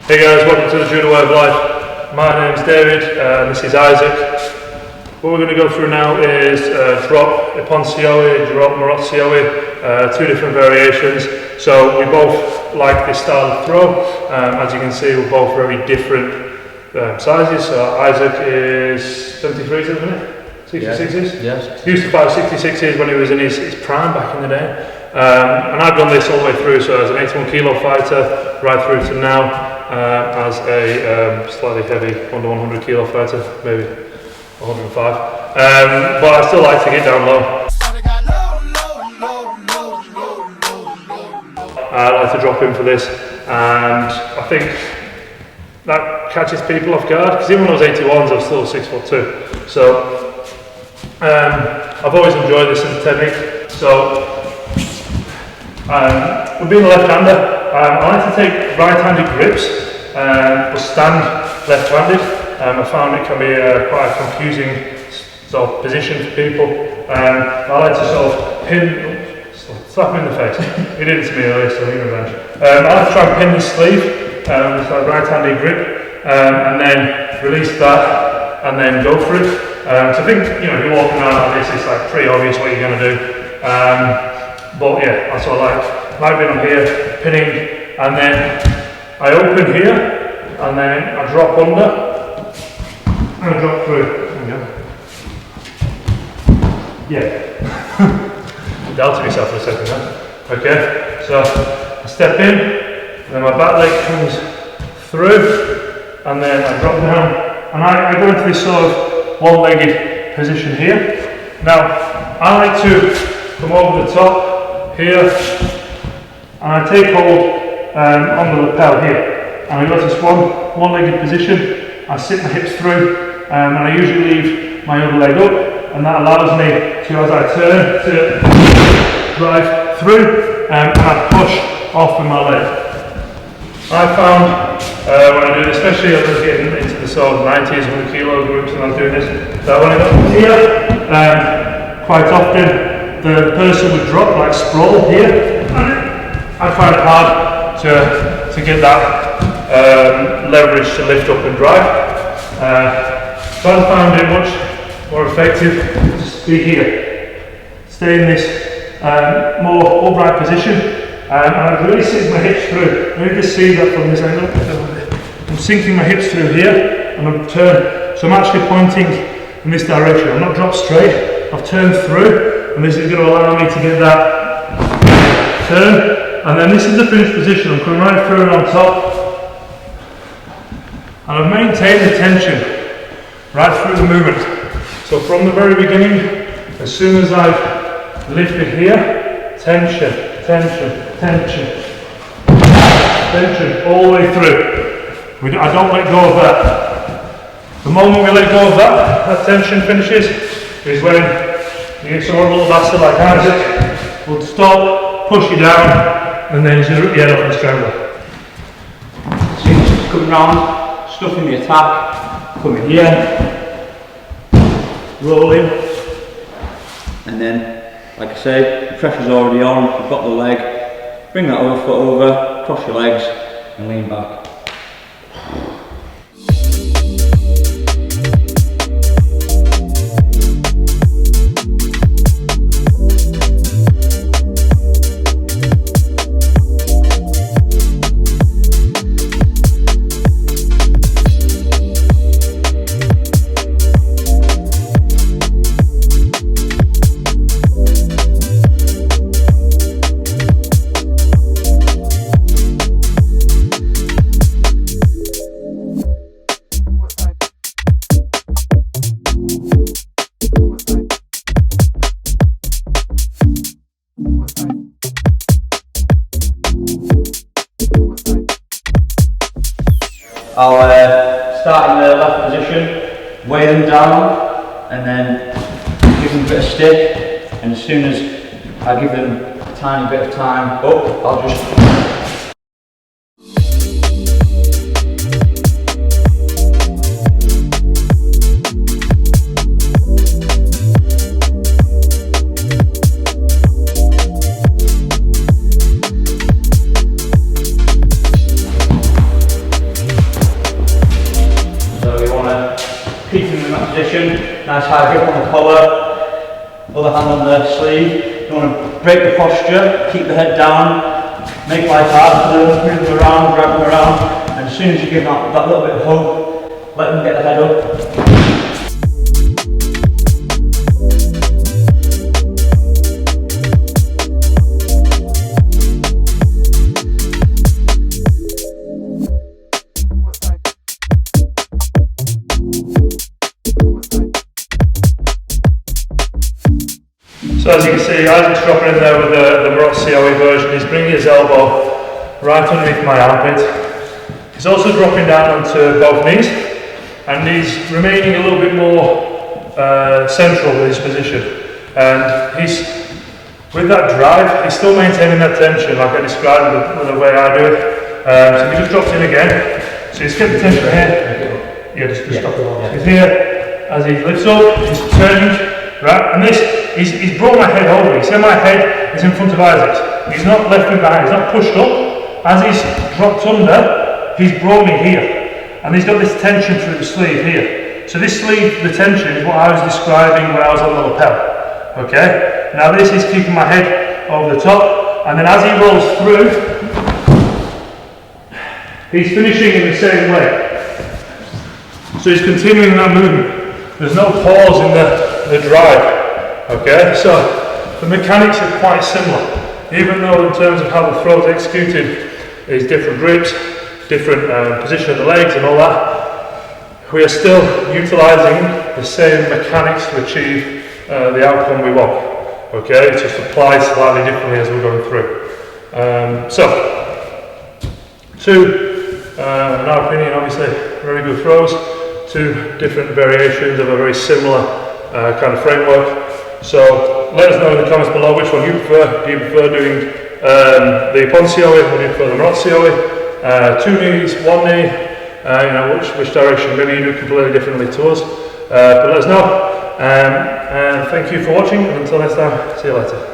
Hey guys, welcome to the Judo Way of Life. My name's David and this is Isaac. What we're going to go through now is drop, Ippon Seoi, drop, Morote Seoi, two different variations. So we both like this style of throw. As you can see, we're both very different sizes. So Isaac is 73s, isn't it? 66s? Yes. He used to fight 66s when he was in his prime back in the day. And I've done this all the way through, so as an 81 kilo fighter, right through to now. As a slightly heavy under 100 kilo fighter, maybe 105, but I still like to get down low. I like to drop in for this, and I think that catches people off guard, because even when I was 81s I was still 6'2", so I've always enjoyed this as a technique. So with being a left-hander, I like to take right-handed grips, but stand left-handed. I found it can be quite a confusing sort of position for people. I like to sort of pin, slap him in the face. He did it to me earlier, so he revenge. I like to try and pin his sleeve with a right-handed grip, and then release that, and then go for it. So I think, you know, if you're walking around like this, it's like pretty obvious what you're going to do. But yeah, that's what I like. Like being on here, pinning, and then I open here, and then I drop under, and I drop through. There we go. Yeah. Doubted myself for a second then. Okay, so I step in, and then my back leg comes through, and then I drop down, and I go into this sort of one-legged position here. Now, I like to come over the top here, and I take hold on the lapel here, and I go to this one-legged position. I sit my hips through, and I usually leave my other leg up, and that allows me to, as I turn, to drive through, and I push off with my leg. I found when I do this, especially as I was getting into the sort of 90s, 100 kilo groups, and I was doing this, that when I got here, quite often the person would drop like sprawl here. I find it hard to get that leverage to lift up and drive. So I found it much more effective to just be here. Stay in this more upright position, and I really sink my hips through. You can see that from this angle. I'm sinking my hips through here, and I'm turned. So I'm actually pointing in this direction. I'm not dropped straight, I've turned through, and this is going to allow me to get that turn. And then this is the finished position. I'm coming right through and on top. And I've maintained the tension right through the movement. So from the very beginning, as soon as I've lifted here, tension, tension, tension, tension all the way through. I don't let go of that. The moment we let go of that tension finishes is when you get someone a little bastard like Isaac will stop, push you down, and then you just rip your head off the strangler. So you just come round, stuffing the attack, coming here, rolling, and then, like I say, the pressure's already on, you've got the leg, bring that other foot over, cross your legs, and lean back. I'll start in the left position, weigh them down, and then give them a bit of stick, and as soon as I give them a tiny bit of time up, I'll just position, nice high grip on the collar, other hand on the sleeve. You want to break the posture, keep the head down, make life hard for them, move them around, drag them around, and as soon as you give them that little bit of hug, let them get the head up. So as you can see, Isaac's dropping in there with the Morote Seoi version. He's bringing his elbow right underneath my armpit. He's also dropping down onto both knees, and he's remaining a little bit more central with his position. And he's, with that drive, he's still maintaining that tension like I described with the way I do it. So he just drops in again. So he's kept the tension here. Yeah, just stop. He's here, as he lifts up, he's turning, right? And this, he's brought my head over. You see my head is in front of Isaac's. He's not left me behind, he's not pushed up. As he's dropped under, he's brought me here. And he's got this tension through the sleeve here. So this sleeve, the tension, is what I was describing when I was on the lapel. Okay? Now this is keeping my head over the top. And then as he rolls through, he's finishing in the same way. So he's continuing that movement. There's no pause in the drive. Okay, so the mechanics are quite similar, even though in terms of how the throw is executed is different grips, different position of the legs and all that, we are still utilising the same mechanics to achieve the outcome we want. Okay, it's just applied slightly differently as we're going through. In our opinion, obviously very good throws, two different variations of a very similar kind of framework. So let us know in the comments below which one you prefer. Do you prefer doing the Ippon Seoi, or do you prefer the Morote Seoi? 2 knees, 1 knee, you know, which direction, maybe you do completely differently to us. But let us know. And thank you for watching, and until next time, see you later.